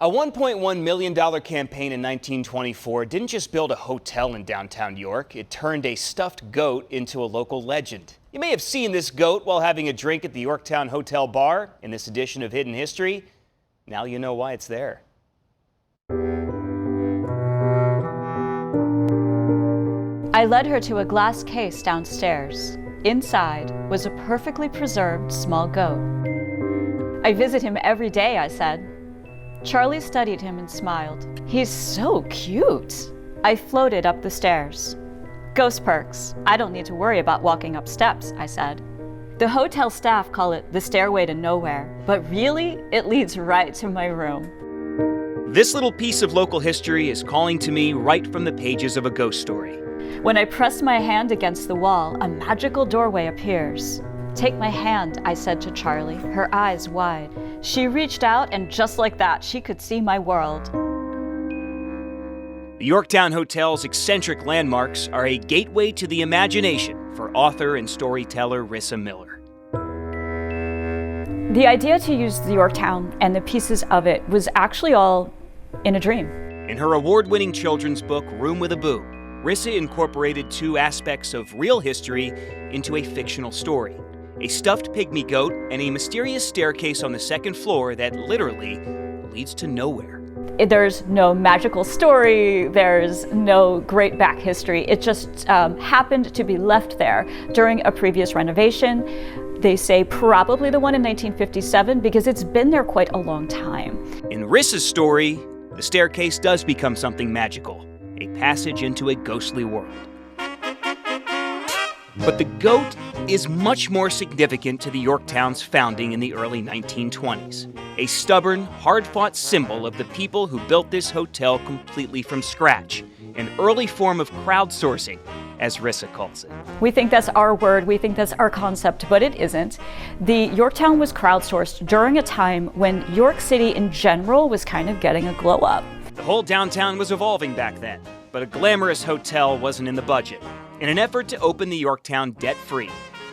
A $1.1 million campaign in 1924 didn't just build a hotel in downtown York, it turned a stuffed goat into a local legend. You may have seen this goat while having a drink at the Yorktowne Hotel bar in this edition of Hidden History. Now you know why it's there. I led her to a glass case downstairs. Inside was a perfectly preserved small goat. I visit him every day, I said. Charlie studied him and smiled. He's so cute. I floated up the stairs. Ghost perks. I don't need to worry about walking up steps, I said. The hotel staff call it the stairway to nowhere, but really, it leads right to my room. This little piece of local history is calling to me right from the pages of a ghost story. When I press my hand against the wall, a magical doorway appears. Take my hand, I said to Charlie, her eyes wide. She reached out, and just like that, she could see my world. The Yorktowne Hotel's eccentric landmarks are a gateway to the imagination for author and storyteller Rissa Miller. The idea to use the Yorktowne and the pieces of it was actually all in a dream. In her award-winning children's book, Room with a Boo, Rissa incorporated two aspects of real history into a fictional story. A stuffed pygmy goat and a mysterious staircase on the second floor that literally leads to nowhere. There's no magical story, there's no great back history. It just happened to be left there during a previous renovation. They say probably the one in 1957 because it's been there quite a long time. In Rissa's story, the staircase does become something magical, a passage into a ghostly world. But the goat is much more significant to the Yorktowne's founding in the early 1920s. A stubborn, hard-fought symbol of the people who built this hotel completely from scratch. An early form of crowdsourcing, as Rissa calls it. We think that's our word, we think that's our concept, but it isn't. The Yorktowne was crowdsourced during a time when York City in general was kind of getting a glow up. The whole downtown was evolving back then, but a glamorous hotel wasn't in the budget. In an effort to open the Yorktowne debt-free,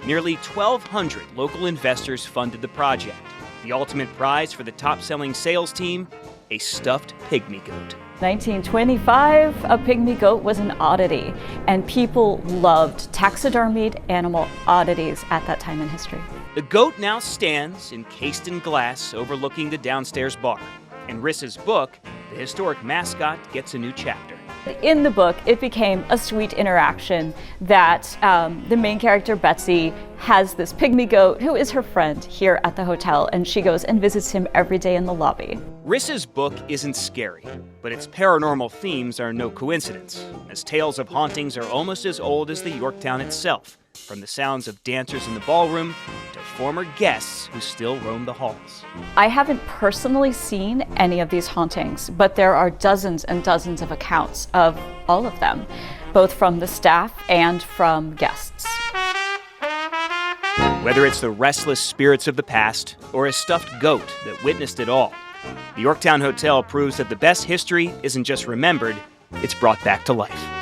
nearly 1,200 local investors funded the project. The ultimate prize for the top-selling sales team, a stuffed pygmy goat. 1925, a pygmy goat was an oddity, and people loved taxidermied animal oddities at that time in history. The goat now stands encased in glass overlooking the downstairs bar. In Rissa's book, the historic mascot gets a new chapter. In the book, it became a sweet interaction that the main character, Betsy, has this pygmy goat who is her friend here at the hotel, and she goes and visits him every day in the lobby. Rissa's book isn't scary, but its paranormal themes are no coincidence, as tales of hauntings are almost as old as the Yorktowne itself, from the sounds of dancers in the ballroom to former guests who still roam the halls. I haven't personally seen any of these hauntings, but there are dozens and dozens of accounts of all of them, both from the staff and from guests. Whether it's the restless spirits of the past or a stuffed goat that witnessed it all, the Yorktowne Hotel proves that the best history isn't just remembered, it's brought back to life.